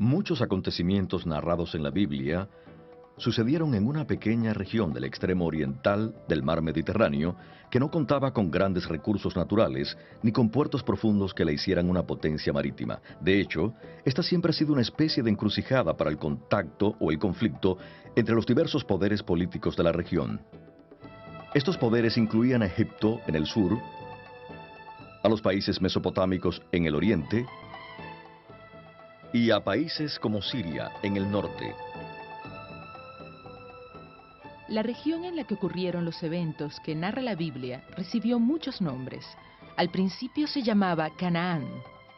Muchos acontecimientos narrados en la Biblia sucedieron en una pequeña región del extremo oriental del mar Mediterráneo que no contaba con grandes recursos naturales ni con puertos profundos que la hicieran una potencia marítima. De hecho, esta siempre ha sido una especie de encrucijada para el contacto o el conflicto entre los diversos poderes políticos de la región. Estos poderes incluían a Egipto en el sur, a los países mesopotámicos en el oriente y a países como Siria en el norte. La región en la que ocurrieron los eventos que narra la Biblia recibió muchos nombres. Al principio se llamaba Canaán.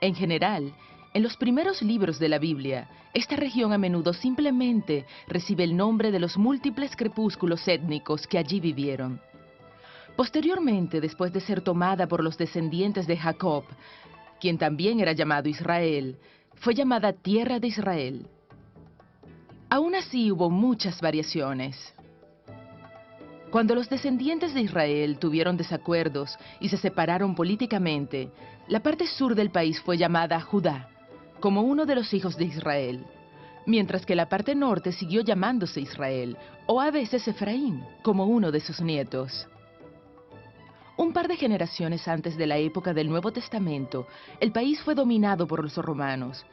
En general, en los primeros libros de la Biblia, esta región a menudo simplemente recibe el nombre de los múltiples crepúsculos étnicos que allí vivieron. Posteriormente, después de ser tomada por los descendientes de Jacob, quien también era llamado Israel, fue llamada Tierra de Israel. Aún así hubo muchas variaciones. Cuando los descendientes de Israel tuvieron desacuerdos y se separaron políticamente, la parte sur del país fue llamada Judá, como uno de los hijos de Israel, mientras que la parte norte siguió llamándose Israel, o a veces Efraín, como uno de sus nietos. Un par de generaciones antes de la época del Nuevo Testamento, el país fue dominado por los romanos,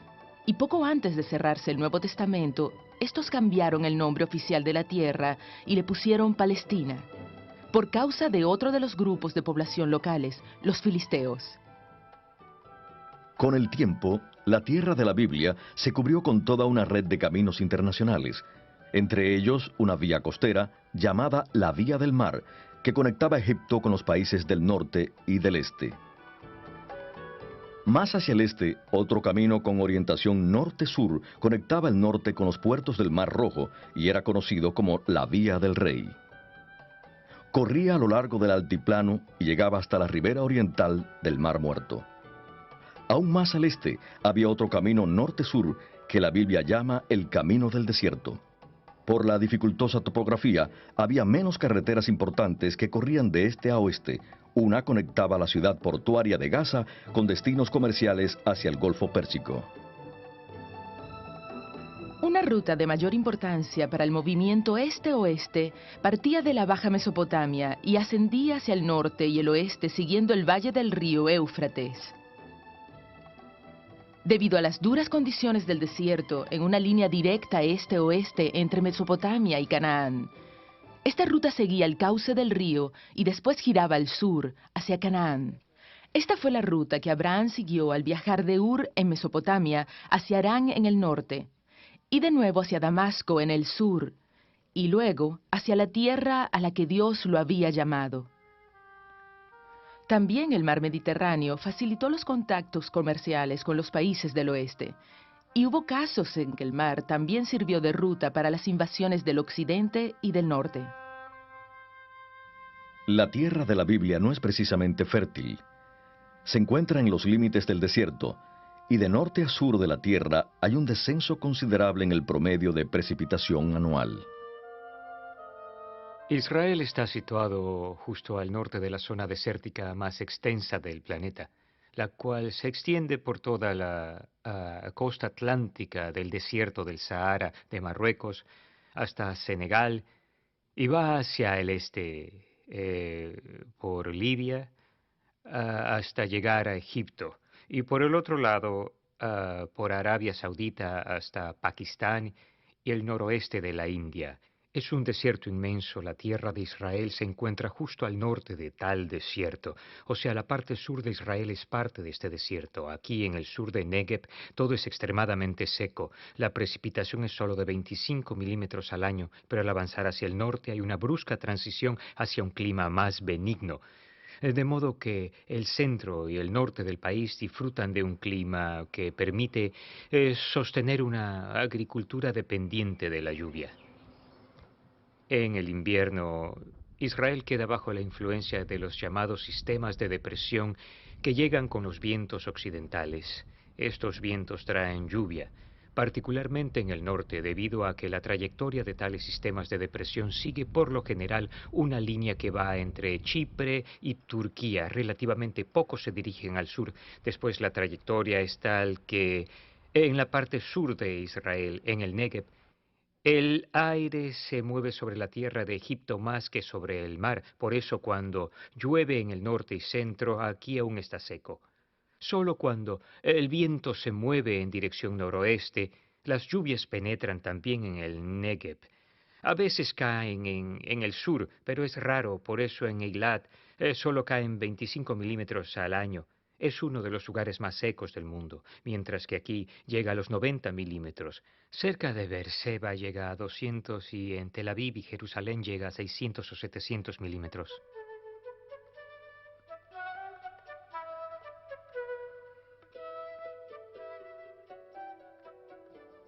y poco antes de cerrarse el Nuevo Testamento, estos cambiaron el nombre oficial de la tierra y le pusieron Palestina, por causa de otro de los grupos de población locales, los filisteos. Con el tiempo, la tierra de la Biblia se cubrió con toda una red de caminos internacionales, entre ellos una vía costera llamada la Vía del Mar, que conectaba Egipto con los países del norte y del este. Más hacia el este, otro camino con orientación norte-sur conectaba el norte con los puertos del Mar Rojo y era conocido como la Vía del Rey. Corría a lo largo del altiplano y llegaba hasta la ribera oriental del Mar Muerto. Aún más al este había otro camino norte-sur que la Biblia llama el Camino del Desierto. Por la dificultosa topografía, había menos carreteras importantes que corrían de este a oeste. Una conectaba la ciudad portuaria de Gaza con destinos comerciales hacia el Golfo Pérsico. Una ruta de mayor importancia para el movimiento este-oeste partía de la Baja Mesopotamia y ascendía hacia el norte y el oeste siguiendo el valle del río Éufrates. Debido a las duras condiciones del desierto, en una línea directa este-oeste entre Mesopotamia y Canaán, esta ruta seguía el cauce del río y después giraba al sur, hacia Canaán. Esta fue la ruta que Abraham siguió al viajar de Ur en Mesopotamia hacia Harán en el norte, y de nuevo hacia Damasco en el sur, y luego hacia la tierra a la que Dios lo había llamado. También el mar Mediterráneo facilitó los contactos comerciales con los países del oeste, y hubo casos en que el mar también sirvió de ruta para las invasiones del occidente y del norte. La tierra de la Biblia no es precisamente fértil. Se encuentra en los límites del desierto, y de norte a sur de la tierra hay un descenso considerable en el promedio de precipitación anual. Israel está situado justo al norte de la zona desértica más extensa del planeta, la cual se extiende por toda la costa atlántica del desierto del Sahara de Marruecos hasta Senegal y va hacia el este por Libia hasta llegar a Egipto y por el otro lado por Arabia Saudita hasta Pakistán y el noroeste de la India. Es un desierto inmenso, la tierra de Israel se encuentra justo al norte de tal desierto, o sea, la parte sur de Israel es parte de este desierto. Aquí en el sur de Negev todo es extremadamente seco, la precipitación es solo de 25 milímetros al año, pero al avanzar hacia el norte hay una brusca transición hacia un clima más benigno. De modo que el centro y el norte del país disfrutan de un clima que permite sostener una agricultura dependiente de la lluvia. En el invierno, Israel queda bajo la influencia de los llamados sistemas de depresión que llegan con los vientos occidentales. Estos vientos traen lluvia, particularmente en el norte, debido a que la trayectoria de tales sistemas de depresión sigue por lo general una línea que va entre Chipre y Turquía. Relativamente pocos se dirigen al sur. Después la trayectoria es tal que En la parte sur de Israel, en el Negev, el aire se mueve sobre la tierra de Egipto más que sobre el mar. Por eso cuando llueve en el norte y centro, aquí aún está seco. Solo cuando el viento se mueve en dirección noroeste, las lluvias penetran también en el Negev. A veces caen en el sur, pero es raro, por eso en Eilat solo caen 25 milímetros al año. Es uno de los lugares más secos del mundo, mientras que aquí llega a los 90 milímetros. Cerca de Beerseba llega a 200 y en Tel Aviv y Jerusalén llega a 600 o 700 milímetros.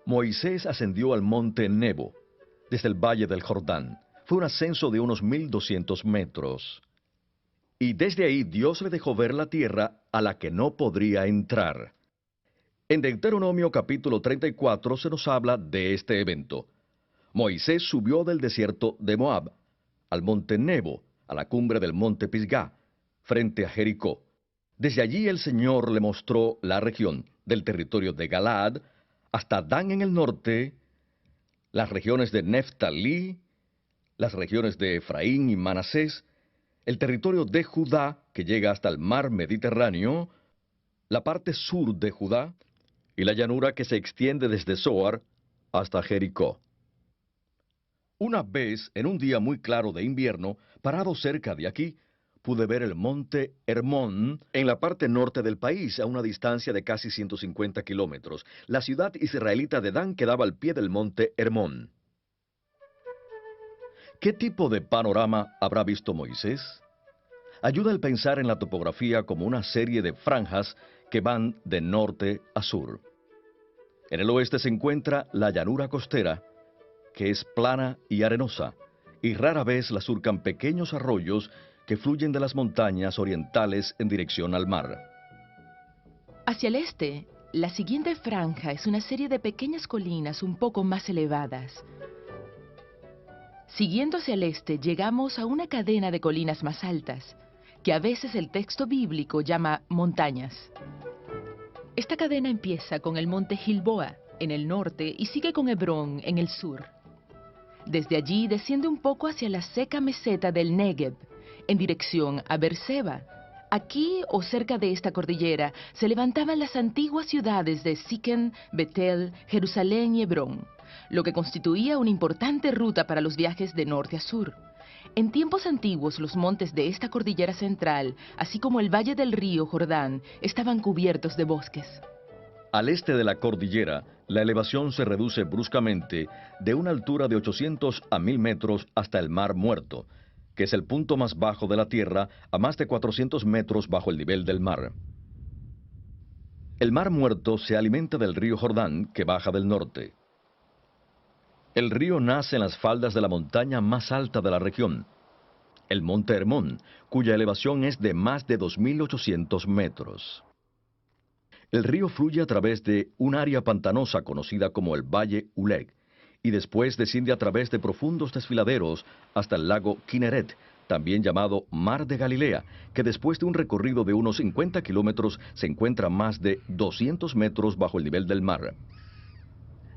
Moisés ascendió al monte Nebo, desde el valle del Jordán. Fue un ascenso de unos 1,200 metros. Y desde ahí Dios le dejó ver la tierra a la que no podría entrar. En Deuteronomio capítulo 34 se nos habla de este evento. Moisés subió del desierto de Moab al monte Nebo, a la cumbre del monte Pisgá, frente a Jericó. Desde allí el Señor le mostró la región del territorio de Galaad hasta Dan en el norte, las regiones de Neftalí, las regiones de Efraín y Manasés, el territorio de Judá, que llega hasta el mar Mediterráneo, la parte sur de Judá, y la llanura que se extiende desde Zoar hasta Jericó. Una vez, en un día muy claro de invierno, parado cerca de aquí, pude ver el monte Hermón en la parte norte del país, a una distancia de casi 150 kilómetros. La ciudad israelita de Dan quedaba al pie del monte Hermón. ¿Qué tipo de panorama habrá visto Moisés? Ayuda el pensar en la topografía como una serie de franjas que van de norte a sur. En el oeste se encuentra la llanura costera, que es plana y arenosa, y rara vez la surcan pequeños arroyos que fluyen de las montañas orientales en dirección al mar. Hacia el este, la siguiente franja es una serie de pequeñas colinas un poco más elevadas. Siguiendo hacia el este, llegamos a una cadena de colinas más altas, que a veces el texto bíblico llama montañas. Esta cadena empieza con el monte Gilboa, en el norte, y sigue con Hebrón, en el sur. Desde allí desciende un poco hacia la seca meseta del Negev, en dirección a Beerseba. Aquí, o cerca de esta cordillera, se levantaban las antiguas ciudades de Siquem, Betel, Jerusalén y Hebrón, lo que constituía una importante ruta para los viajes de norte a sur. En tiempos antiguos, los montes de esta cordillera central, así como el valle del río Jordán, estaban cubiertos de bosques. Al este de la cordillera, la elevación se reduce bruscamente de una altura de 800 a 1,000 metros hasta el Mar Muerto, que es el punto más bajo de la Tierra, a más de 400 metros bajo el nivel del mar. El Mar Muerto se alimenta del río Jordán, que baja del norte. El río nace en las faldas de la montaña más alta de la región, el monte Hermón, cuya elevación es de más de 2,800 metros. El río fluye a través de un área pantanosa conocida como el Valle Uleg, y después desciende a través de profundos desfiladeros hasta el lago Kinneret, también llamado Mar de Galilea, que después de un recorrido de unos 50 kilómetros se encuentra más de 200 metros bajo el nivel del mar.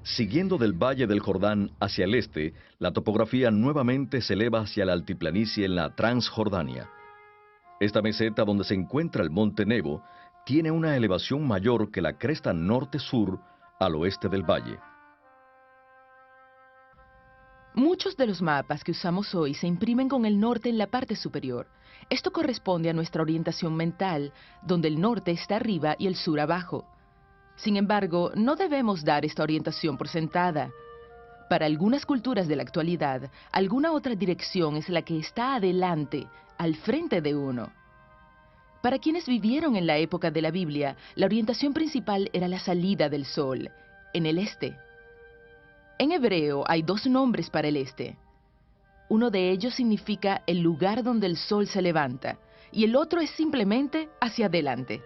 Siguiendo del Valle del Jordán hacia el este, la topografía nuevamente se eleva hacia la altiplanicie en la Transjordania. Esta meseta donde se encuentra el monte Nebo tiene una elevación mayor que la cresta norte-sur al oeste del valle. Muchos de los mapas que usamos hoy se imprimen con el norte en la parte superior. Esto corresponde a nuestra orientación mental, donde el norte está arriba y el sur abajo. Sin embargo, no debemos dar esta orientación por sentada. Para algunas culturas de la actualidad, alguna otra dirección es la que está adelante, al frente de uno. Para quienes vivieron en la época de la Biblia, la orientación principal era la salida del sol, en el este. En hebreo hay dos nombres para el este. Uno de ellos significa el lugar donde el sol se levanta, y el otro es simplemente hacia adelante.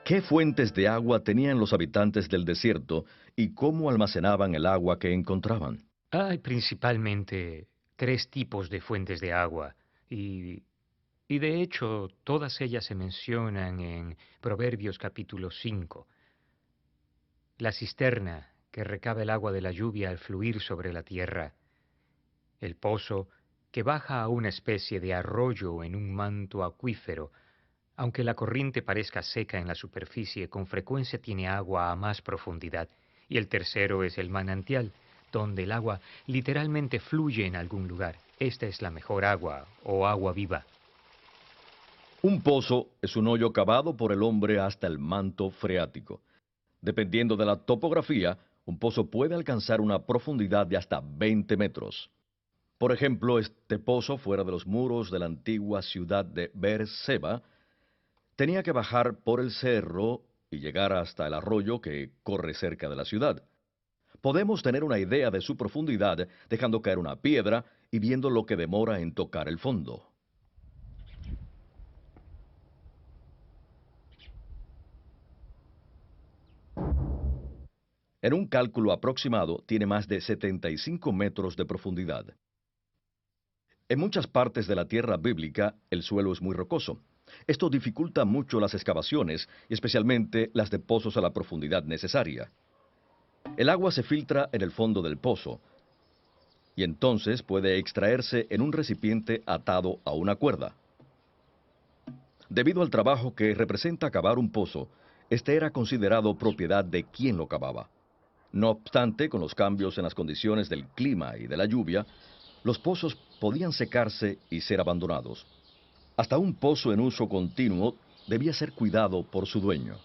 ¿Qué fuentes de agua tenían los habitantes del desierto y cómo almacenaban el agua que encontraban? Hay principalmente 3 tipos de fuentes de agua y Y de hecho, todas ellas se mencionan en Proverbios capítulo 5. La cisterna que recaba el agua de la lluvia al fluir sobre la tierra, el pozo que baja a una especie de arroyo en un manto acuífero. Aunque la corriente parezca seca en la superficie, con frecuencia tiene agua a más profundidad. Y el tercero es el manantial, donde el agua literalmente fluye en algún lugar. Esta es la mejor agua o agua viva. Un pozo es un hoyo cavado por el hombre hasta el manto freático. Dependiendo de la topografía, un pozo puede alcanzar una profundidad de hasta 20 metros. Por ejemplo, este pozo fuera de los muros de la antigua ciudad de Beerseba tenía que bajar por el cerro y llegar hasta el arroyo que corre cerca de la ciudad. Podemos tener una idea de su profundidad dejando caer una piedra y viendo lo que demora en tocar el fondo. En un cálculo aproximado, tiene más de 75 metros de profundidad. En muchas partes de la tierra bíblica, el suelo es muy rocoso. Esto dificulta mucho las excavaciones, y especialmente las de pozos a la profundidad necesaria. El agua se filtra en el fondo del pozo, y entonces puede extraerse en un recipiente atado a una cuerda. Debido al trabajo que representa cavar un pozo, este era considerado propiedad de quien lo cavaba. No obstante, con los cambios en las condiciones del clima y de la lluvia, los pozos podían secarse y ser abandonados. Hasta un pozo en uso continuo debía ser cuidado por su dueño.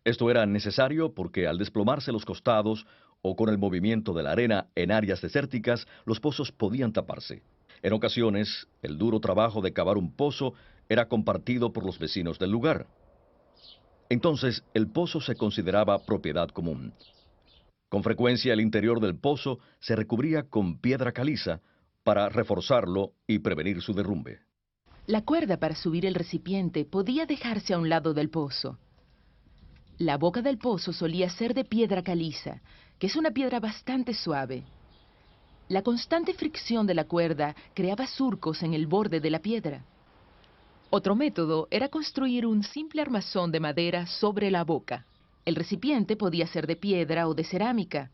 Esto era necesario porque al desplomarse los costados o con el movimiento de la arena en áreas desérticas, los pozos podían taparse. En ocasiones, el duro trabajo de cavar un pozo era compartido por los vecinos del lugar. Entonces, el pozo se consideraba propiedad común. Con frecuencia, el interior del pozo se recubría con piedra caliza para reforzarlo y prevenir su derrumbe. La cuerda para subir el recipiente podía dejarse a un lado del pozo. La boca del pozo solía ser de piedra caliza, que es una piedra bastante suave. La constante fricción de la cuerda creaba surcos en el borde de la piedra. Otro método era construir un simple armazón de madera sobre la boca. El recipiente podía ser de piedra o de cerámica,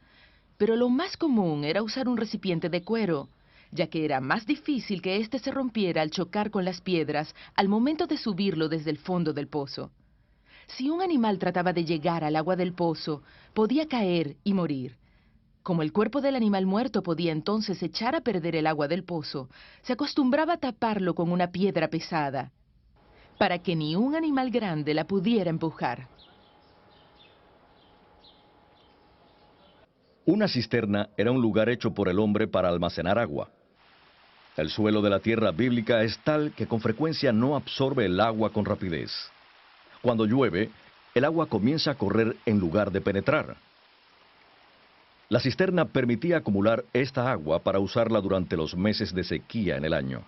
pero lo más común era usar un recipiente de cuero, ya que era más difícil que éste se rompiera al chocar con las piedras al momento de subirlo desde el fondo del pozo. Si un animal trataba de llegar al agua del pozo, podía caer y morir. Como el cuerpo del animal muerto podía entonces echar a perder el agua del pozo, se acostumbraba a taparlo con una piedra pesada, para que ni un animal grande la pudiera empujar. Una cisterna era un lugar hecho por el hombre para almacenar agua. El suelo de la tierra bíblica es tal que con frecuencia no absorbe el agua con rapidez. Cuando llueve, el agua comienza a correr en lugar de penetrar. La cisterna permitía acumular esta agua para usarla durante los meses de sequía en el año.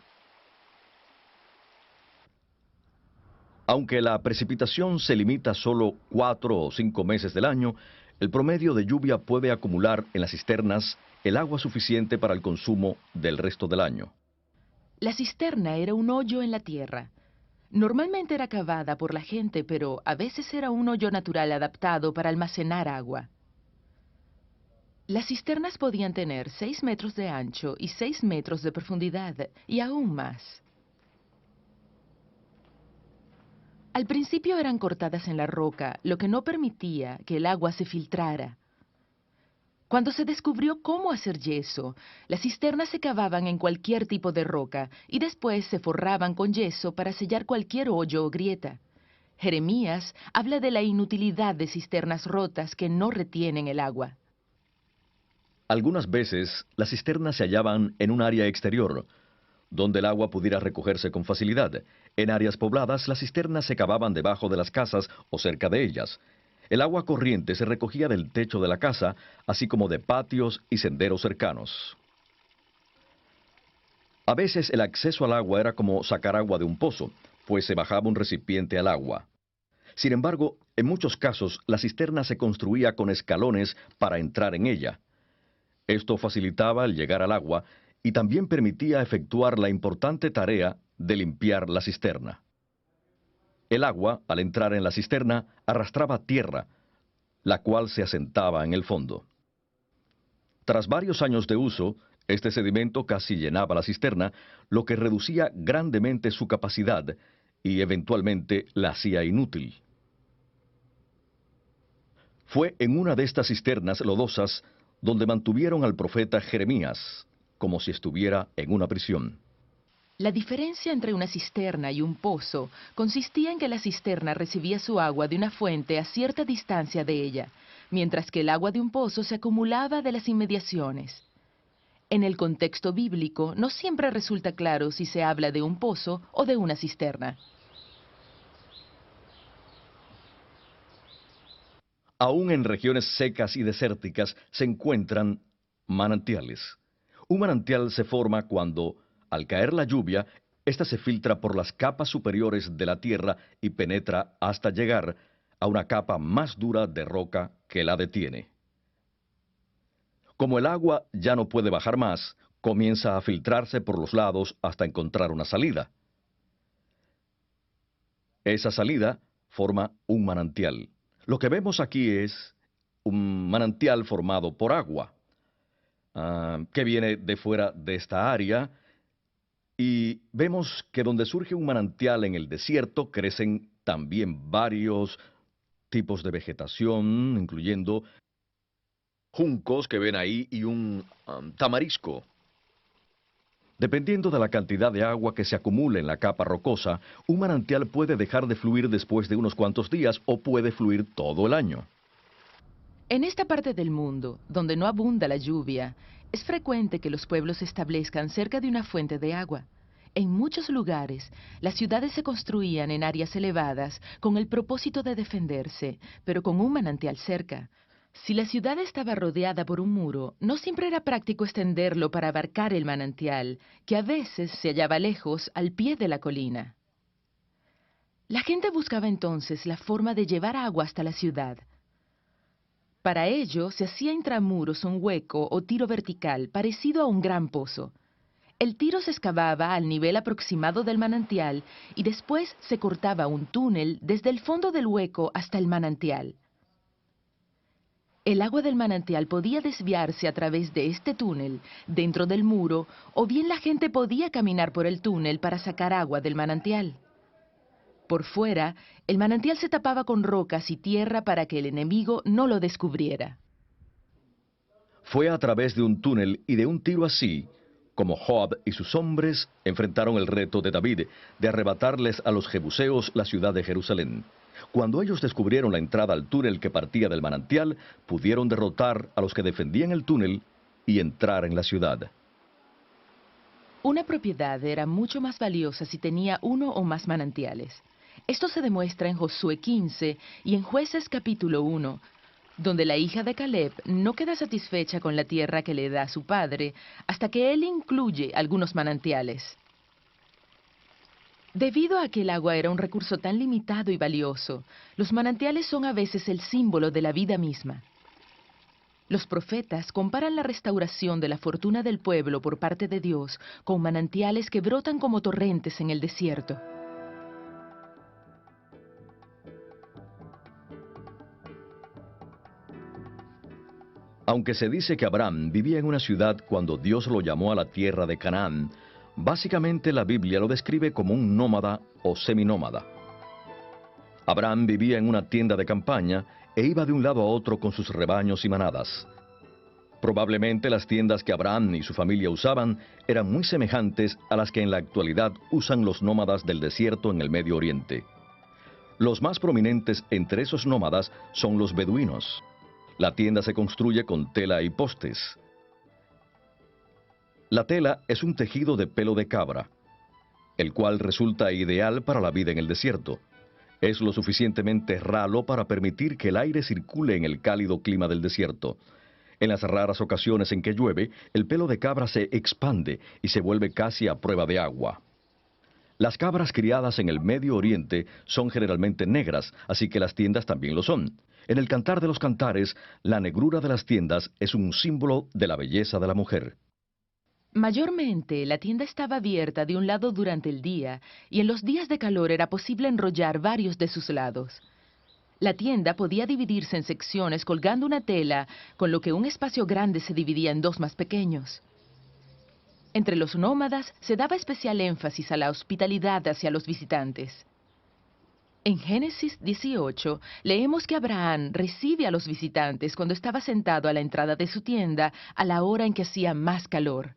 Aunque la precipitación se limita a solo 4 o 5 meses del año, el promedio de lluvia puede acumular en las cisternas el agua suficiente para el consumo del resto del año. La cisterna era un hoyo en la tierra. Normalmente era cavada por la gente, pero a veces era un hoyo natural adaptado para almacenar agua. Las cisternas podían tener 6 metros de ancho y 6 metros de profundidad, y aún más. Al principio eran cortadas en la roca, lo que no permitía que el agua se filtrara. Cuando se descubrió cómo hacer yeso, las cisternas se cavaban en cualquier tipo de roca y después se forraban con yeso para sellar cualquier hoyo o grieta. Jeremías habla de la inutilidad de cisternas rotas que no retienen el agua. Algunas veces, las cisternas se hallaban en un área exterior, donde el agua pudiera recogerse con facilidad. En áreas pobladas, las cisternas se cavaban debajo de las casas o cerca de ellas. El agua corriente se recogía del techo de la casa, así como de patios y senderos cercanos. A veces el acceso al agua era como sacar agua de un pozo, pues se bajaba un recipiente al agua. Sin embargo, en muchos casos, la cisterna se construía con escalones para entrar en ella. Esto facilitaba el llegar al agua y también permitía efectuar la importante tarea de limpiar la cisterna. El agua, al entrar en la cisterna, arrastraba tierra, la cual se asentaba en el fondo. Tras varios años de uso, este sedimento casi llenaba la cisterna, lo que reducía grandemente su capacidad y eventualmente la hacía inútil. Fue en una de estas cisternas lodosas donde mantuvieron al profeta Jeremías, como si estuviera en una prisión. La diferencia entre una cisterna y un pozo consistía en que la cisterna recibía su agua de una fuente a cierta distancia de ella, mientras que el agua de un pozo se acumulaba de las inmediaciones. En el contexto bíblico no siempre resulta claro si se habla de un pozo o de una cisterna. Aún en regiones secas y desérticas se encuentran manantiales. Un manantial se forma cuando, al caer la lluvia, ésta se filtra por las capas superiores de la tierra y penetra hasta llegar a una capa más dura de roca que la detiene. Como el agua ya no puede bajar más, comienza a filtrarse por los lados hasta encontrar una salida. Esa salida forma un manantial. Lo que vemos aquí es un manantial formado por agua, que viene de fuera de esta área, y vemos que donde surge un manantial en el desierto crecen también varios tipos de vegetación, incluyendo juncos que ven ahí y un tamarisco. Dependiendo de la cantidad de agua que se acumule en la capa rocosa, un manantial puede dejar de fluir después de unos cuantos días o puede fluir todo el año. En esta parte del mundo, donde no abunda la lluvia, es frecuente que los pueblos se establezcan cerca de una fuente de agua. En muchos lugares, las ciudades se construían en áreas elevadas con el propósito de defenderse, pero con un manantial cerca. Si la ciudad estaba rodeada por un muro, no siempre era práctico extenderlo para abarcar el manantial, que a veces se hallaba lejos, al pie de la colina. La gente buscaba entonces la forma de llevar agua hasta la ciudad. Para ello, se hacía intramuros un hueco o tiro vertical parecido a un gran pozo. El tiro se excavaba al nivel aproximado del manantial y después se cortaba un túnel desde el fondo del hueco hasta el manantial. El agua del manantial podía desviarse a través de este túnel, dentro del muro, o bien la gente podía caminar por el túnel para sacar agua del manantial. Por fuera, el manantial se tapaba con rocas y tierra para que el enemigo no lo descubriera. Fue a través de un túnel y de un tiro así, como Joab y sus hombres enfrentaron el reto de David de arrebatarles a los jebuseos la ciudad de Jerusalén. Cuando ellos descubrieron la entrada al túnel que partía del manantial, pudieron derrotar a los que defendían el túnel y entrar en la ciudad. Una propiedad era mucho más valiosa si tenía uno o más manantiales. Esto se demuestra en Josué 15 y en Jueces capítulo 1, donde la hija de Caleb no queda satisfecha con la tierra que le da a su padre hasta que él incluye algunos manantiales. Debido a que el agua era un recurso tan limitado y valioso, los manantiales son a veces el símbolo de la vida misma. Los profetas comparan la restauración de la fortuna del pueblo por parte de Dios con manantiales que brotan como torrentes en el desierto. Aunque se dice que Abraham vivía en una ciudad cuando Dios lo llamó a la tierra de Canaán, básicamente la Biblia lo describe como un nómada o seminómada. Abraham vivía en una tienda de campaña e iba de un lado a otro con sus rebaños y manadas. Probablemente las tiendas que Abraham y su familia usaban eran muy semejantes a las que en la actualidad usan los nómadas del desierto en el Medio Oriente. Los más prominentes entre esos nómadas son los beduinos. La tienda se construye con tela y postes. La tela es un tejido de pelo de cabra, el cual resulta ideal para la vida en el desierto. Es lo suficientemente ralo para permitir que el aire circule en el cálido clima del desierto. En las raras ocasiones en que llueve, el pelo de cabra se expande y se vuelve casi a prueba de agua. Las cabras criadas en el Medio Oriente son generalmente negras, así que las tiendas también lo son. En el Cantar de los Cantares, la negrura de las tiendas es un símbolo de la belleza de la mujer. Mayormente, la tienda estaba abierta de un lado durante el día y en los días de calor era posible enrollar varios de sus lados. La tienda podía dividirse en secciones colgando una tela, con lo que un espacio grande se dividía en dos más pequeños. Entre los nómadas se daba especial énfasis a la hospitalidad hacia los visitantes. En Génesis 18 leemos que Abraham recibe a los visitantes cuando estaba sentado a la entrada de su tienda a la hora en que hacía más calor.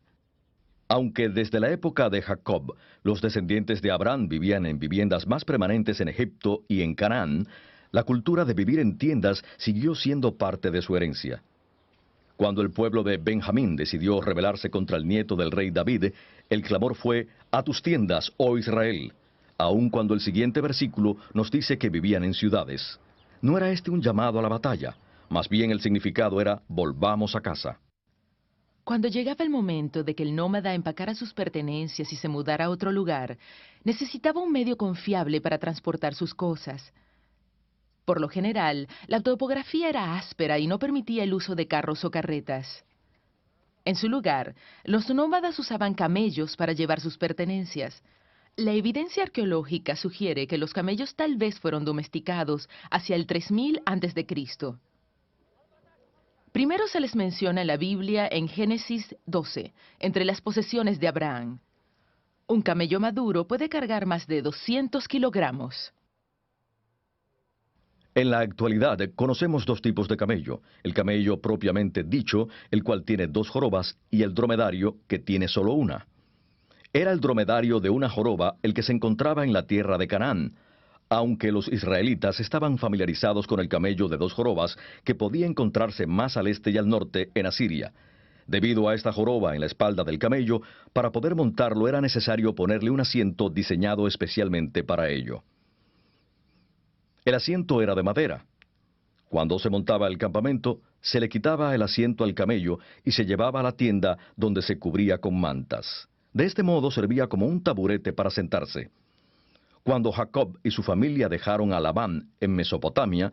Aunque desde la época de Jacob los descendientes de Abraham vivían en viviendas más permanentes en Egipto y en Canaán, la cultura de vivir en tiendas siguió siendo parte de su herencia. Cuando el pueblo de Benjamín decidió rebelarse contra el nieto del rey David, el clamor fue: «A tus tiendas, oh Israel», aun cuando el siguiente versículo nos dice que vivían en ciudades. No era este un llamado a la batalla, más bien el significado era: «volvamos a casa». Cuando llegaba el momento de que el nómada empacara sus pertenencias y se mudara a otro lugar, necesitaba un medio confiable para transportar sus cosas. Por lo general, la topografía era áspera y no permitía el uso de carros o carretas. En su lugar, los nómadas usaban camellos para llevar sus pertenencias. La evidencia arqueológica sugiere que los camellos tal vez fueron domesticados hacia el 3000 a.C. Primero se les menciona en la Biblia en Génesis 12, entre las posesiones de Abraham. Un camello maduro puede cargar más de 200 kilogramos. En la actualidad conocemos dos tipos de camello: el camello propiamente dicho, el cual tiene dos jorobas, y el dromedario, que tiene solo una. Era el dromedario de una joroba el que se encontraba en la tierra de Canaán, aunque los israelitas estaban familiarizados con el camello de dos jorobas, que podía encontrarse más al este y al norte en Asiria. Debido a esta joroba en la espalda del camello, para poder montarlo era necesario ponerle un asiento diseñado especialmente para ello. El asiento era de madera. Cuando se montaba el campamento, se le quitaba el asiento al camello y se llevaba a la tienda, donde se cubría con mantas. De este modo servía como un taburete para sentarse. Cuando Jacob y su familia dejaron a Labán en Mesopotamia,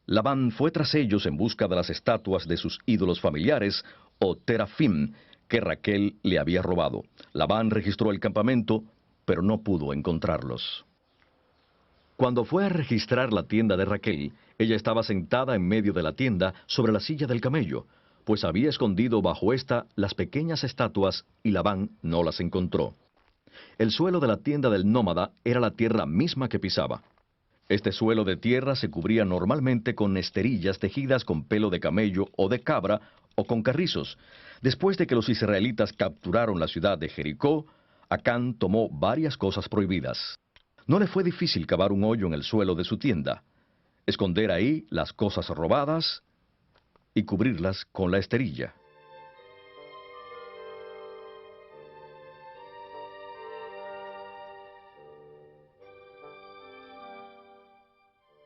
Labán fue tras ellos en busca de las estatuas de sus ídolos familiares, o terafim, que Raquel le había robado. Labán registró el campamento, pero no pudo encontrarlos. Cuando fue a registrar la tienda de Raquel, ella estaba sentada en medio de la tienda sobre la silla del camello, pues había escondido bajo esta las pequeñas estatuas y Labán no las encontró. El suelo de la tienda del nómada era la tierra misma que pisaba. Este suelo de tierra se cubría normalmente con esterillas tejidas con pelo de camello o de cabra o con carrizos. Después de que los israelitas capturaron la ciudad de Jericó, Acán tomó varias cosas prohibidas. No le fue difícil cavar un hoyo en el suelo de su tienda, esconder ahí las cosas robadas y cubrirlas con la esterilla.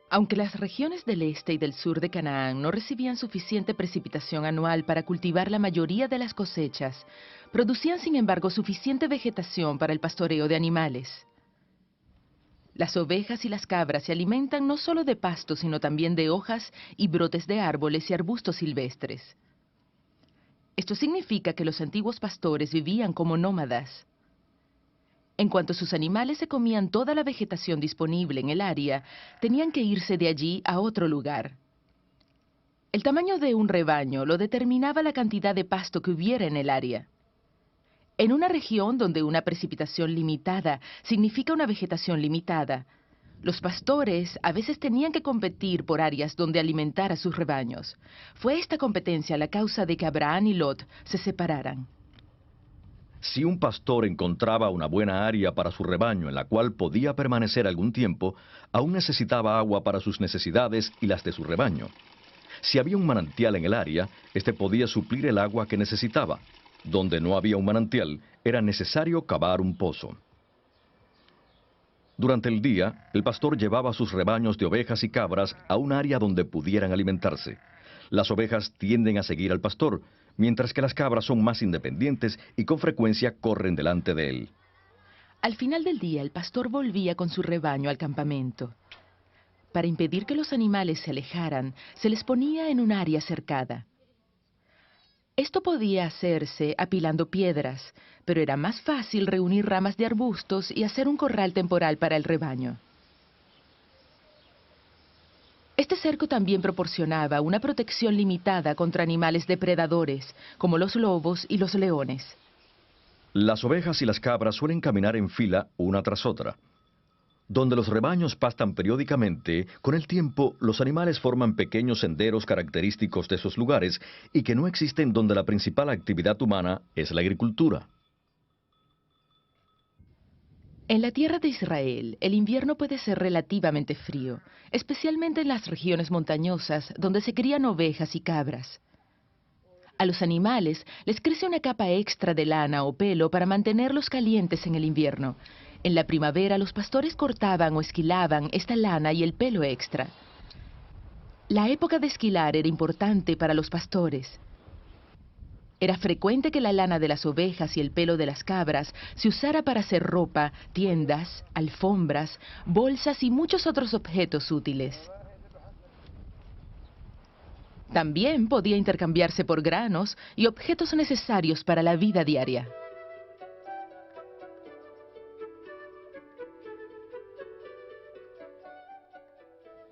Aunque las regiones del este y del sur de Canaán no recibían suficiente precipitación anual para cultivar la mayoría de las cosechas, producían sin embargo suficiente vegetación para el pastoreo de animales. Las ovejas y las cabras se alimentan no solo de pasto, sino también de hojas y brotes de árboles y arbustos silvestres. Esto significa que los antiguos pastores vivían como nómadas. En cuanto sus animales se comían toda la vegetación disponible en el área, tenían que irse de allí a otro lugar. El tamaño de un rebaño lo determinaba la cantidad de pasto que hubiera en el área. En una región donde una precipitación limitada significa una vegetación limitada, los pastores a veces tenían que competir por áreas donde alimentar a sus rebaños. Fue esta competencia la causa de que Abraham y Lot se separaran. Si un pastor encontraba una buena área para su rebaño en la cual podía permanecer algún tiempo, aún necesitaba agua para sus necesidades y las de su rebaño. Si había un manantial en el área, este podía suplir el agua que necesitaba. Donde no había un manantial, era necesario cavar un pozo. Durante el día, el pastor llevaba sus rebaños de ovejas y cabras a un área donde pudieran alimentarse. Las ovejas tienden a seguir al pastor, mientras que las cabras son más independientes y con frecuencia corren delante de él. Al final del día, el pastor volvía con su rebaño al campamento. Para impedir que los animales se alejaran, se les ponía en un área cercada. Esto podía hacerse apilando piedras, pero era más fácil reunir ramas de arbustos y hacer un corral temporal para el rebaño. Este cerco también proporcionaba una protección limitada contra animales depredadores, como los lobos y los leones. Las ovejas y las cabras suelen caminar en fila una tras otra. Donde los rebaños pastan periódicamente, con el tiempo los animales forman pequeños senderos característicos de esos lugares y que no existen donde la principal actividad humana es la agricultura. En la tierra de Israel, el invierno puede ser relativamente frío, especialmente en las regiones montañosas donde se crían ovejas y cabras. A los animales les crece una capa extra de lana o pelo para mantenerlos calientes en el invierno. En la primavera los pastores cortaban o esquilaban esta lana y el pelo extra. La época de esquilar era importante para los pastores. Era frecuente que la lana de las ovejas y el pelo de las cabras se usara para hacer ropa, tiendas, alfombras, bolsas y muchos otros objetos útiles. También podía intercambiarse por granos y objetos necesarios para la vida diaria.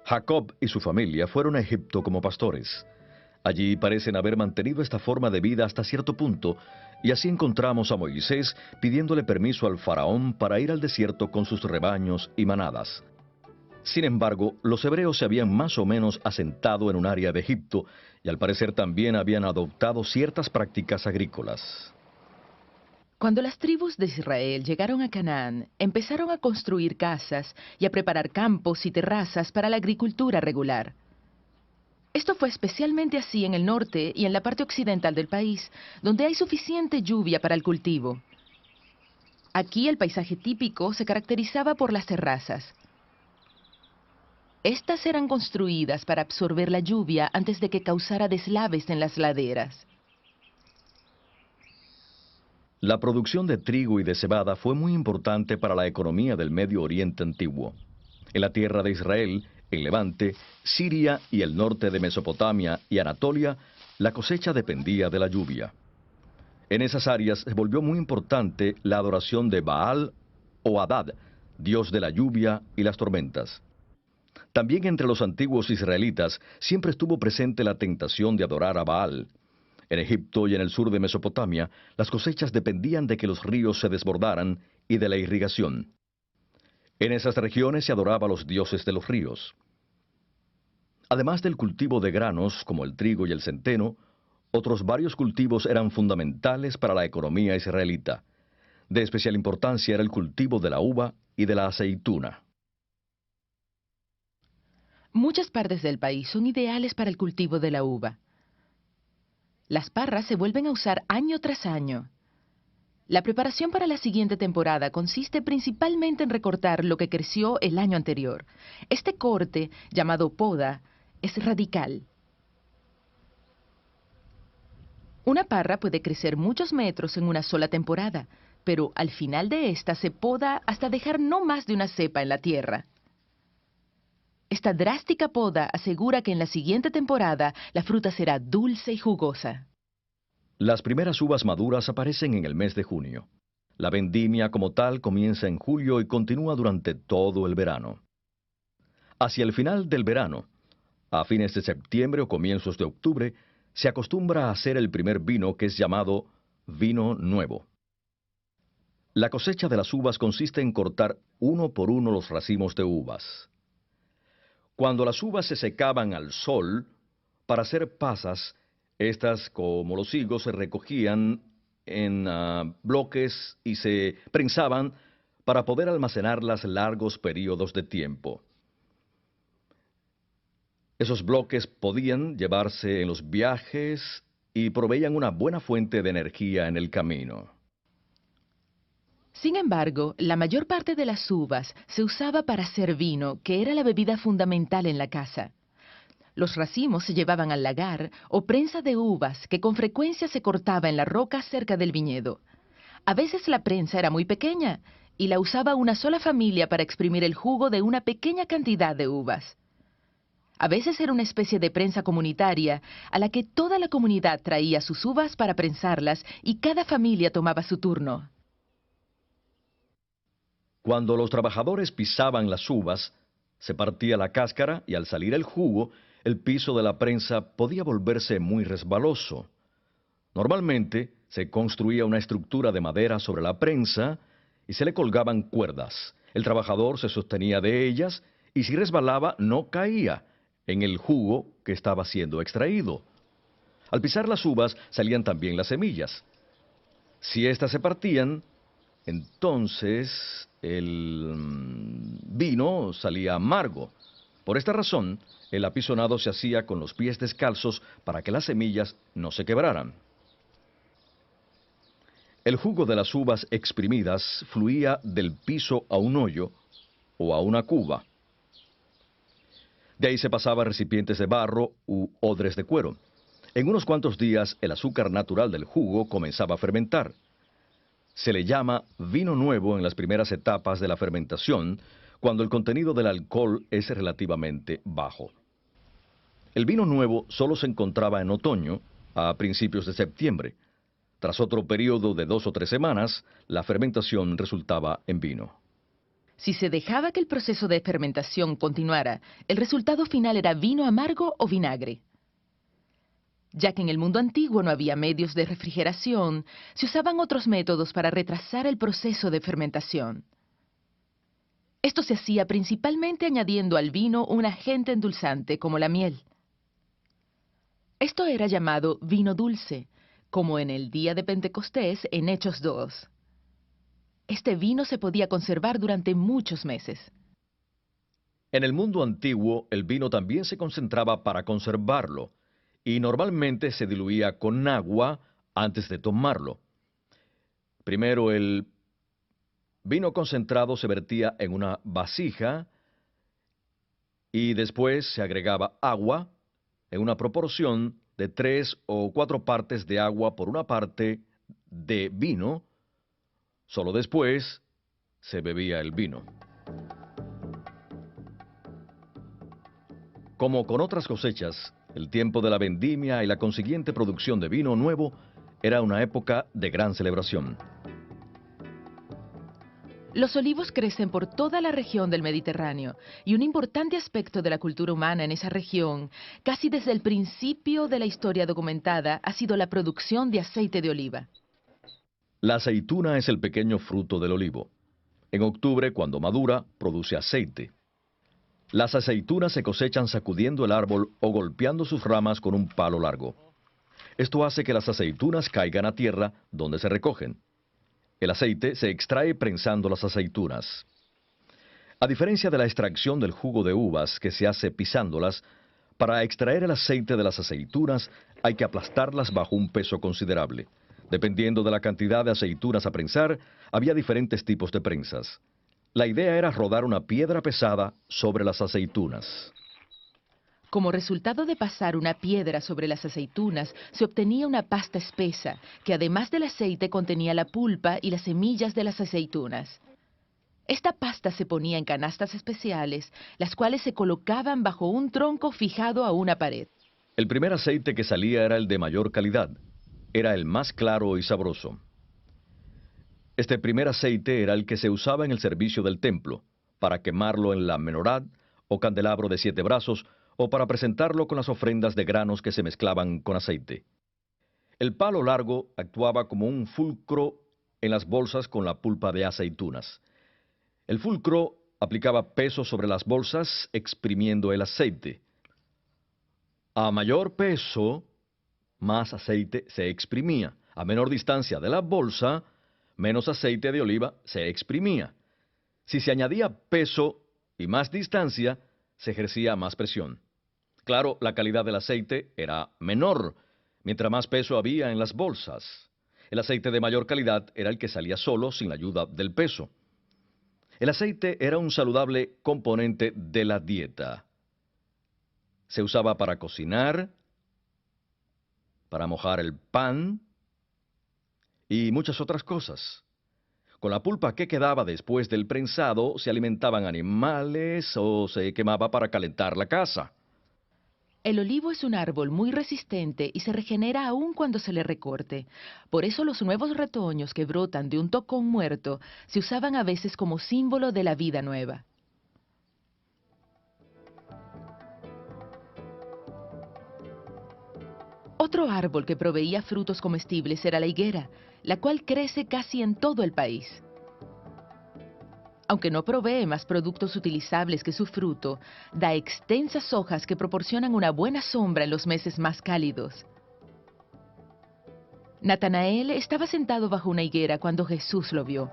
Jacob y su familia fueron a Egipto como pastores. Allí parecen haber mantenido esta forma de vida hasta cierto punto, y así encontramos a Moisés pidiéndole permiso al faraón para ir al desierto con sus rebaños y manadas. Sin embargo, los hebreos se habían más o menos asentado en un área de Egipto, y al parecer también habían adoptado ciertas prácticas agrícolas. Cuando las tribus de Israel llegaron a Canaán, empezaron a construir casas y a preparar campos y terrazas para la agricultura regular. Esto fue especialmente así en el norte y en la parte occidental del país, donde hay suficiente lluvia para el cultivo. Aquí el paisaje típico se caracterizaba por las terrazas. Estas eran construidas para absorber la lluvia antes de que causara deslaves en las laderas. La producción de trigo y de cebada fue muy importante para la economía del Medio Oriente antiguo. En la tierra de Israel, en Levante, Siria y el norte de Mesopotamia y Anatolia, la cosecha dependía de la lluvia. En esas áreas se volvió muy importante la adoración de Baal o Hadad, dios de la lluvia y las tormentas. También entre los antiguos israelitas siempre estuvo presente la tentación de adorar a Baal. En Egipto y en el sur de Mesopotamia, las cosechas dependían de que los ríos se desbordaran y de la irrigación. En esas regiones se adoraba a los dioses de los ríos. Además del cultivo de granos, como el trigo y el centeno, otros varios cultivos eran fundamentales para la economía israelita. De especial importancia era el cultivo de la uva y de la aceituna. Muchas partes del país son ideales para el cultivo de la uva. Las parras se vuelven a usar año tras año. La preparación para la siguiente temporada consiste principalmente en recortar lo que creció el año anterior. Este corte, llamado poda, es radical. Una parra puede crecer muchos metros en una sola temporada, pero al final de esta se poda hasta dejar no más de una cepa en la tierra. Esta drástica poda asegura que en la siguiente temporada la fruta será dulce y jugosa. Las primeras uvas maduras aparecen en el mes de junio. La vendimia como tal comienza en julio y continúa durante todo el verano. Hacia el final del verano, a fines de septiembre o comienzos de octubre, se acostumbra a hacer el primer vino que es llamado vino nuevo. La cosecha de las uvas consiste en cortar uno por uno los racimos de uvas. Cuando las uvas se secaban al sol, para hacer pasas, estas, como los higos, se recogían en bloques y se prensaban para poder almacenarlas largos periodos de tiempo. Esos bloques podían llevarse en los viajes y proveían una buena fuente de energía en el camino. Sin embargo, la mayor parte de las uvas se usaba para hacer vino, que era la bebida fundamental en la casa. Los racimos se llevaban al lagar o prensa de uvas que con frecuencia se cortaba en la roca cerca del viñedo. A veces la prensa era muy pequeña y la usaba una sola familia para exprimir el jugo de una pequeña cantidad de uvas. A veces era una especie de prensa comunitaria a la que toda la comunidad traía sus uvas para prensarlas y cada familia tomaba su turno. Cuando los trabajadores pisaban las uvas, se partía la cáscara y al salir el jugo, el piso de la prensa podía volverse muy resbaloso. Normalmente se construía una estructura de madera sobre la prensa y se le colgaban cuerdas. El trabajador se sostenía de ellas y si resbalaba no caía en el jugo que estaba siendo extraído. Al pisar las uvas salían también las semillas. Si éstas se partían, entonces el vino salía amargo. Por esta razón, el apisonado se hacía con los pies descalzos para que las semillas no se quebraran. El jugo de las uvas exprimidas fluía del piso a un hoyo o a una cuba. De ahí se pasaba a recipientes de barro u odres de cuero. En unos cuantos días, el azúcar natural del jugo comenzaba a fermentar. Se le llama vino nuevo en las primeras etapas de la fermentación, cuando el contenido del alcohol es relativamente bajo. El vino nuevo solo se encontraba en otoño, a principios de septiembre. Tras otro periodo de 2 o 3 semanas, la fermentación resultaba en vino. Si se dejaba que el proceso de fermentación continuara, el resultado final era vino amargo o vinagre. Ya que en el mundo antiguo no había medios de refrigeración, se usaban otros métodos para retrasar el proceso de fermentación. Esto se hacía principalmente añadiendo al vino un agente endulzante como la miel. Esto era llamado vino dulce, como en el día de Pentecostés en Hechos 2. Este vino se podía conservar durante muchos meses. En el mundo antiguo, el vino también se concentraba para conservarlo, y normalmente se diluía con agua antes de tomarlo. Primero el vino concentrado se vertía en una vasija y después se agregaba agua en una proporción de 3 o 4 partes de agua por una parte de vino. Solo después se bebía el vino. Como con otras cosechas, el tiempo de la vendimia y la consiguiente producción de vino nuevo era una época de gran celebración. Los olivos crecen por toda la región del Mediterráneo y un importante aspecto de la cultura humana en esa región, casi desde el principio de la historia documentada, ha sido la producción de aceite de oliva. La aceituna es el pequeño fruto del olivo. En octubre, cuando madura, produce aceite. Las aceitunas se cosechan sacudiendo el árbol o golpeando sus ramas con un palo largo. Esto hace que las aceitunas caigan a tierra donde se recogen. El aceite se extrae prensando las aceitunas. A diferencia de la extracción del jugo de uvas que se hace pisándolas, para extraer el aceite de las aceitunas hay que aplastarlas bajo un peso considerable. Dependiendo de la cantidad de aceitunas a prensar, había diferentes tipos de prensas. La idea era rodar una piedra pesada sobre las aceitunas. Como resultado de pasar una piedra sobre las aceitunas, se obtenía una pasta espesa, que además del aceite contenía la pulpa y las semillas de las aceitunas. Esta pasta se ponía en canastas especiales, las cuales se colocaban bajo un tronco fijado a una pared. El primer aceite que salía era el de mayor calidad. Era el más claro y sabroso. Este primer aceite era el que se usaba en el servicio del templo, para quemarlo en la menorá o candelabro de 7 brazos, o para presentarlo con las ofrendas de granos que se mezclaban con aceite. El palo largo actuaba como un fulcro en las bolsas con la pulpa de aceitunas. El fulcro aplicaba peso sobre las bolsas exprimiendo el aceite. A mayor peso, más aceite se exprimía. A menor distancia de la bolsa, menos aceite de oliva se exprimía. Si se añadía peso y más distancia, se ejercía más presión. Claro, la calidad del aceite era menor, mientras más peso había en las bolsas. El aceite de mayor calidad era el que salía solo sin la ayuda del peso. El aceite era un saludable componente de la dieta. Se usaba para cocinar, para mojar el pan y muchas otras cosas. Con la pulpa que quedaba después del prensado se alimentaban animales o se quemaba para calentar la casa. El olivo es un árbol muy resistente y se regenera aún cuando se le recorte. Por eso los nuevos retoños que brotan de un tocón muerto se usaban a veces como símbolo de la vida nueva. Otro árbol que proveía frutos comestibles era la higuera, la cual crece casi en todo el país. Aunque no provee más productos utilizables que su fruto, da extensas hojas que proporcionan una buena sombra en los meses más cálidos. Natanael estaba sentado bajo una higuera cuando Jesús lo vio.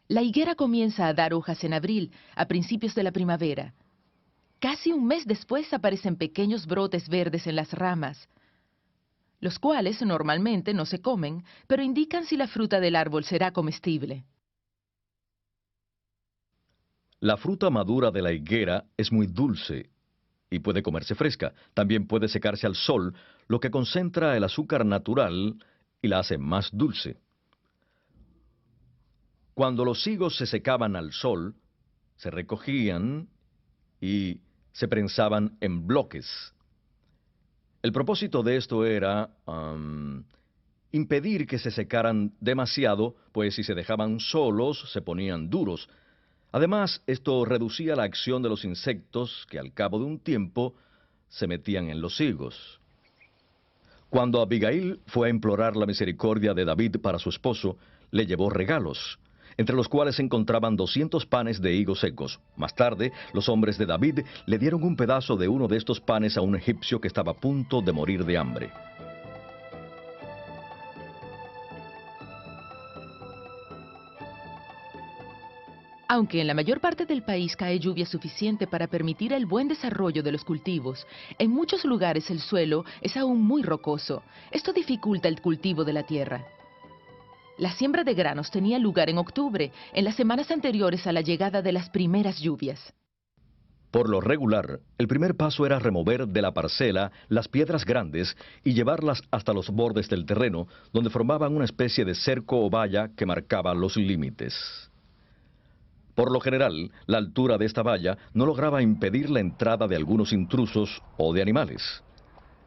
La higuera comienza a dar hojas en abril, a principios de la primavera. Casi un mes después aparecen pequeños brotes verdes en las ramas, los cuales normalmente no se comen, pero indican si la fruta del árbol será comestible. La fruta madura de la higuera es muy dulce y puede comerse fresca. También puede secarse al sol, lo que concentra el azúcar natural y la hace más dulce. Cuando los higos se secaban al sol, se recogían y se prensaban en bloques. El propósito de esto era impedir que se secaran demasiado, pues si se dejaban solos se ponían duros. Además, esto reducía la acción de los insectos que al cabo de un tiempo se metían en los higos. Cuando Abigail fue a implorar la misericordia de David para su esposo, le llevó regalos, entre los cuales se encontraban 200 panes de higos secos. Más tarde, los hombres de David le dieron un pedazo de uno de estos panes a un egipcio que estaba a punto de morir de hambre. Aunque en la mayor parte del país cae lluvia suficiente para permitir el buen desarrollo de los cultivos, en muchos lugares el suelo es aún muy rocoso. Esto dificulta el cultivo de la tierra. La siembra de granos tenía lugar en octubre, en las semanas anteriores a la llegada de las primeras lluvias. Por lo regular, el primer paso era remover de la parcela las piedras grandes y llevarlas hasta los bordes del terreno, donde formaban una especie de cerco o valla que marcaba los límites. Por lo general, la altura de esta valla no lograba impedir la entrada de algunos intrusos o de animales.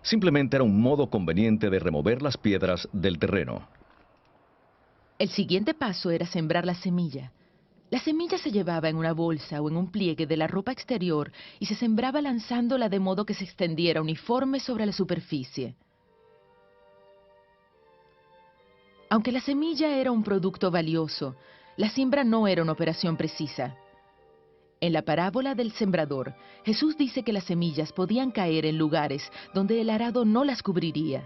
Simplemente era un modo conveniente de remover las piedras del terreno. El siguiente paso era sembrar la semilla. La semilla se llevaba en una bolsa o en un pliegue de la ropa exterior y se sembraba lanzándola de modo que se extendiera uniforme sobre la superficie. Aunque la semilla era un producto valioso, la siembra no era una operación precisa. En la parábola del sembrador, Jesús dice que las semillas podían caer en lugares donde el arado no las cubriría.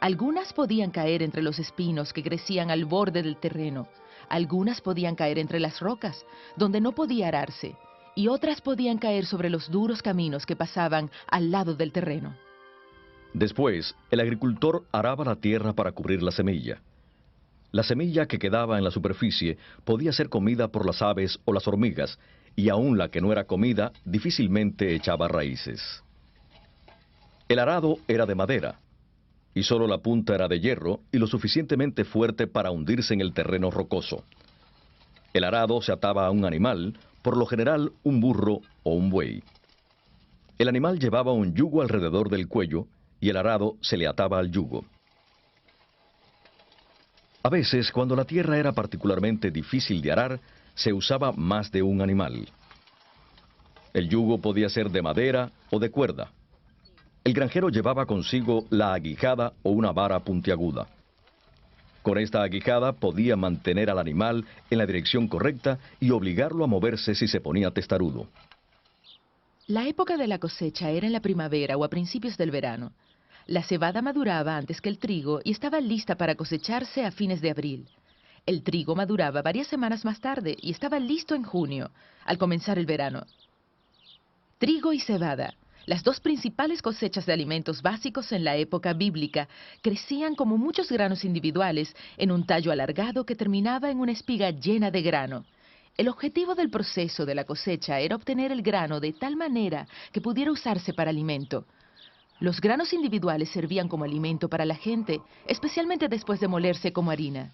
Algunas podían caer entre los espinos que crecían al borde del terreno, algunas podían caer entre las rocas, donde no podía ararse, y otras podían caer sobre los duros caminos que pasaban al lado del terreno. Después, el agricultor araba la tierra para cubrir la semilla. La semilla que quedaba en la superficie podía ser comida por las aves o las hormigas, y aún la que no era comida difícilmente echaba raíces. El arado era de madera, y solo la punta era de hierro y lo suficientemente fuerte para hundirse en el terreno rocoso. El arado se ataba a un animal, por lo general un burro o un buey. El animal llevaba un yugo alrededor del cuello y el arado se le ataba al yugo. A veces, cuando la tierra era particularmente difícil de arar, se usaba más de un animal. El yugo podía ser de madera o de cuerda. El granjero llevaba consigo la aguijada o una vara puntiaguda. Con esta aguijada podía mantener al animal en la dirección correcta y obligarlo a moverse si se ponía testarudo. La época de la cosecha era en la primavera o a principios del verano. La cebada maduraba antes que el trigo y estaba lista para cosecharse a fines de abril. El trigo maduraba varias semanas más tarde y estaba listo en junio, al comenzar el verano. Trigo y cebada, las dos principales cosechas de alimentos básicos en la época bíblica, crecían como muchos granos individuales en un tallo alargado que terminaba en una espiga llena de grano. El objetivo del proceso de la cosecha era obtener el grano de tal manera que pudiera usarse para alimento. Los granos individuales servían como alimento para la gente, especialmente después de molerse como harina.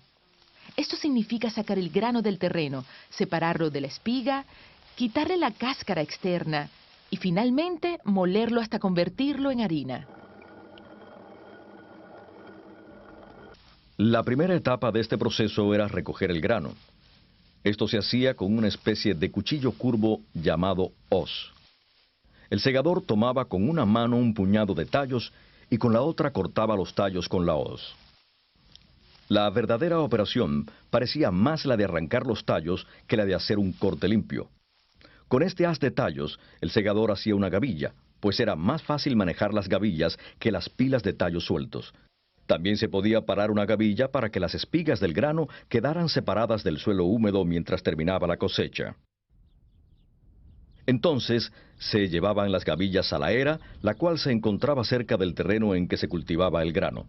Esto significa sacar el grano del terreno, separarlo de la espiga, quitarle la cáscara externa y finalmente molerlo hasta convertirlo en harina. La primera etapa de este proceso era recoger el grano. Esto se hacía con una especie de cuchillo curvo llamado hoz. El segador tomaba con una mano un puñado de tallos y con la otra cortaba los tallos con la hoz. La verdadera operación parecía más la de arrancar los tallos que la de hacer un corte limpio. Con este haz de tallos, el segador hacía una gavilla, pues era más fácil manejar las gavillas que las pilas de tallos sueltos. También se podía parar una gavilla para que las espigas del grano quedaran separadas del suelo húmedo mientras terminaba la cosecha. Entonces se llevaban las gavillas a la era, la cual se encontraba cerca del terreno en que se cultivaba el grano.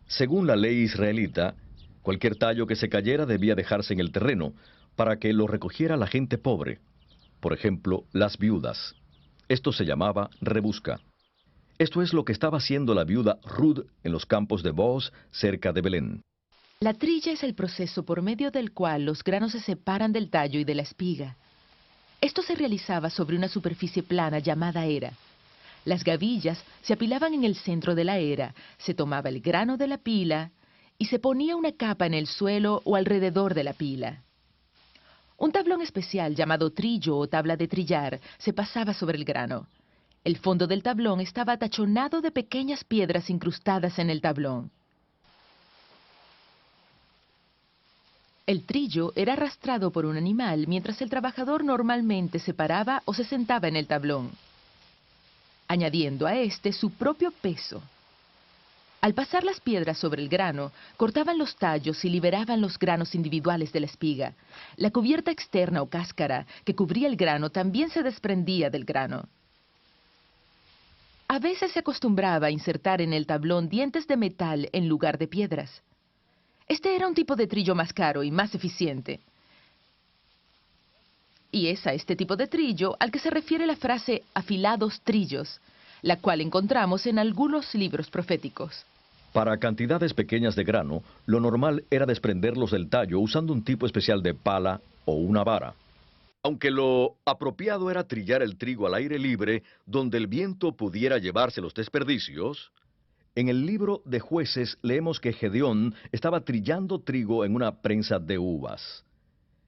Según la ley israelita, cualquier tallo que se cayera debía dejarse en el terreno para que lo recogiera la gente pobre, por ejemplo, las viudas. Esto se llamaba rebusca. Esto es lo que estaba haciendo la viuda Ruth en los campos de Booz, cerca de Belén. La trilla es el proceso por medio del cual los granos se separan del tallo y de la espiga. Esto se realizaba sobre una superficie plana llamada era. Las gavillas se apilaban en el centro de la era, se tomaba el grano de la pila y se ponía una capa en el suelo o alrededor de la pila. Un tablón especial llamado trillo o tabla de trillar se pasaba sobre el grano. El fondo del tablón estaba tachonado de pequeñas piedras incrustadas en el tablón. El trillo era arrastrado por un animal mientras el trabajador normalmente se paraba o se sentaba en el tablón, añadiendo a este su propio peso. Al pasar las piedras sobre el grano, cortaban los tallos y liberaban los granos individuales de la espiga. La cubierta externa o cáscara que cubría el grano también se desprendía del grano. A veces se acostumbraba a insertar en el tablón dientes de metal en lugar de piedras. Este era un tipo de trillo más caro y más eficiente. Y es a este tipo de trillo al que se refiere la frase afilados trillos, la cual encontramos en algunos libros proféticos. Para cantidades pequeñas de grano, lo normal era desprenderlos del tallo usando un tipo especial de pala o una vara. Aunque lo apropiado era trillar el trigo al aire libre, donde el viento pudiera llevarse los desperdicios, en el libro de Jueces leemos que Gedeón estaba trillando trigo en una prensa de uvas.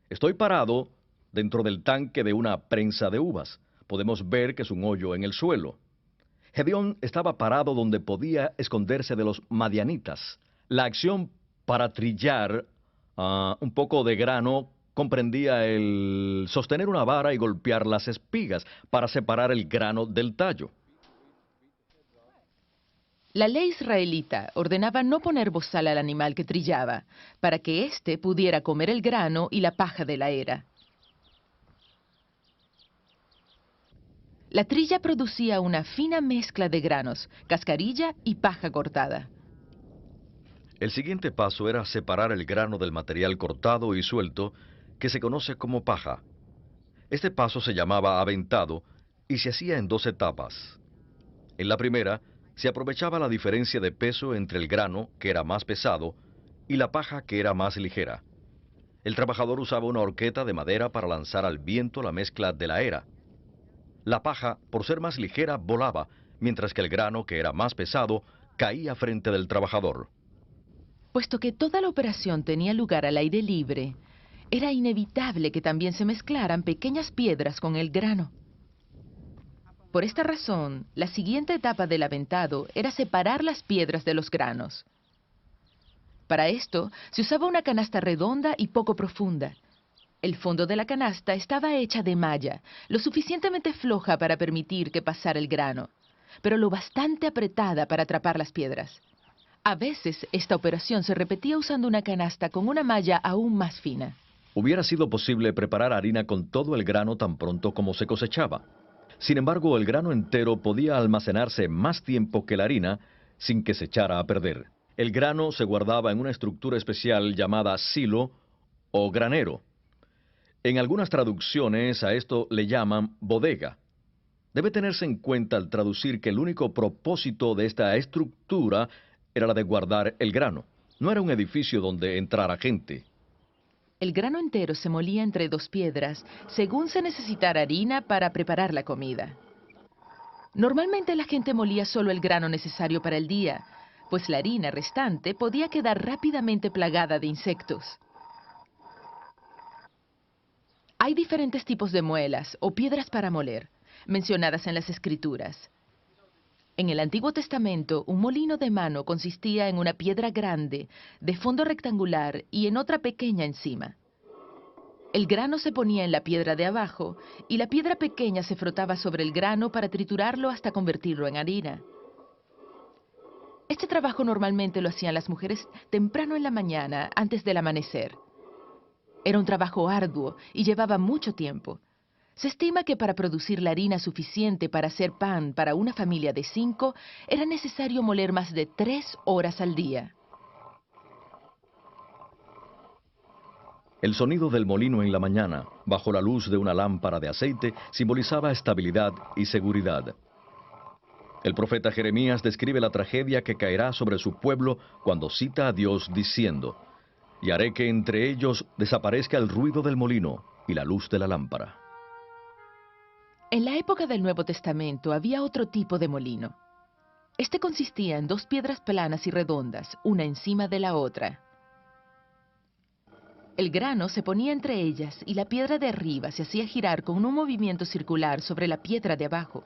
Estoy parado dentro del tanque de una prensa de uvas. Podemos ver que es un hoyo en el suelo. Gedeón estaba parado donde podía esconderse de los madianitas. La acción para trillar un poco de grano comprendía el sostener una vara y golpear las espigas para separar el grano del tallo. La ley israelita ordenaba no poner bozal al animal que trillaba, para que éste pudiera comer el grano y la paja de la era. La trilla producía una fina mezcla de granos, cascarilla y paja cortada. El siguiente paso era separar el grano del material cortado y suelto, que se conoce como paja. Este paso se llamaba aventado y se hacía en dos etapas. En la primera, se aprovechaba la diferencia de peso entre el grano, que era más pesado, y la paja, que era más ligera. El trabajador usaba una horqueta de madera para lanzar al viento la mezcla de la era. La paja, por ser más ligera, volaba, mientras que el grano, que era más pesado, caía frente del trabajador. Puesto que toda la operación tenía lugar al aire libre, era inevitable que también se mezclaran pequeñas piedras con el grano. Por esta razón, la siguiente etapa del aventado era separar las piedras de los granos. Para esto, se usaba una canasta redonda y poco profunda. El fondo de la canasta estaba hecha de malla, lo suficientemente floja para permitir que pasara el grano, pero lo bastante apretada para atrapar las piedras. A veces, esta operación se repetía usando una canasta con una malla aún más fina. Hubiera sido posible preparar harina con todo el grano tan pronto como se cosechaba. Sin embargo, el grano entero podía almacenarse más tiempo que la harina sin que se echara a perder. El grano se guardaba en una estructura especial llamada silo o granero. En algunas traducciones a esto le llaman bodega. Debe tenerse en cuenta al traducir que el único propósito de esta estructura era la de guardar el grano. No era un edificio donde entrara gente. El grano entero se molía entre dos piedras según se necesitara harina para preparar la comida. Normalmente la gente molía solo el grano necesario para el día, pues la harina restante podía quedar rápidamente plagada de insectos. Hay diferentes tipos de muelas o piedras para moler, mencionadas en las Escrituras. En el Antiguo Testamento, un molino de mano consistía en una piedra grande, de fondo rectangular y en otra pequeña encima. El grano se ponía en la piedra de abajo y la piedra pequeña se frotaba sobre el grano para triturarlo hasta convertirlo en harina. Este trabajo normalmente lo hacían las mujeres temprano en la mañana, antes del amanecer. Era un trabajo arduo y llevaba mucho tiempo. Se estima que para producir la harina suficiente para hacer pan para una familia de 5, era necesario moler más de 3 horas al día. El sonido del molino en la mañana, bajo la luz de una lámpara de aceite, simbolizaba estabilidad y seguridad. El profeta Jeremías describe la tragedia que caerá sobre su pueblo cuando cita a Dios diciendo: «Y haré que entre ellos desaparezca el ruido del molino y la luz de la lámpara». En la época del Nuevo Testamento había otro tipo de molino. Este consistía en 2 piedras planas y redondas, una encima de la otra. El grano se ponía entre ellas y la piedra de arriba se hacía girar con un movimiento circular sobre la piedra de abajo.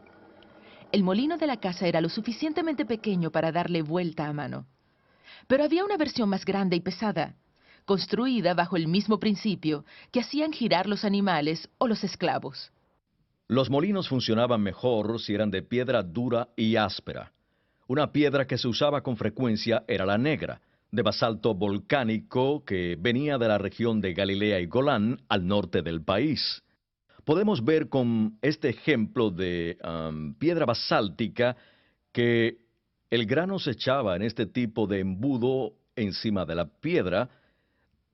El molino de la casa era lo suficientemente pequeño para darle vuelta a mano. Pero había una versión más grande y pesada, construida bajo el mismo principio, que hacían girar los animales o los esclavos. Los molinos funcionaban mejor si eran de piedra dura y áspera. Una piedra que se usaba con frecuencia era la negra, de basalto volcánico que venía de la región de Galilea y Golán, al norte del país. Podemos ver con este ejemplo de piedra basáltica que el grano se echaba en este tipo de embudo encima de la piedra.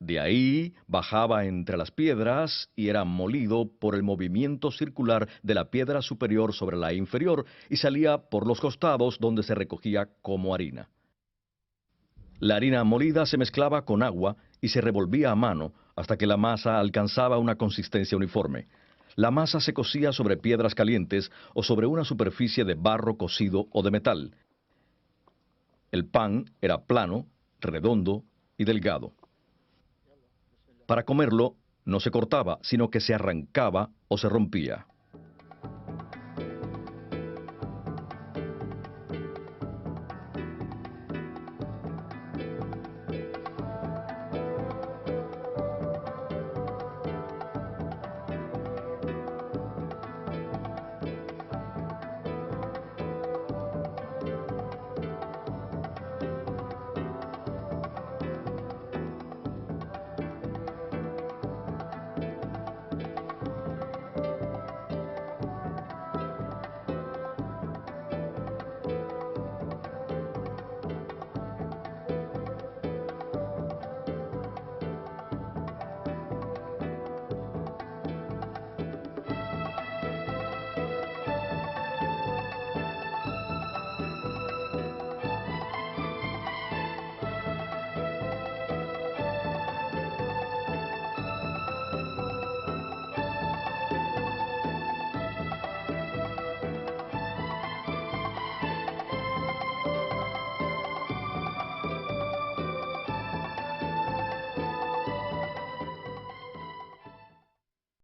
De ahí bajaba entre las piedras y era molido por el movimiento circular de la piedra superior sobre la inferior y salía por los costados donde se recogía como harina. La harina molida se mezclaba con agua y se revolvía a mano hasta que la masa alcanzaba una consistencia uniforme. La masa se cocía sobre piedras calientes o sobre una superficie de barro cocido o de metal. El pan era plano, redondo y delgado. Para comerlo, no se cortaba, sino que se arrancaba o se rompía.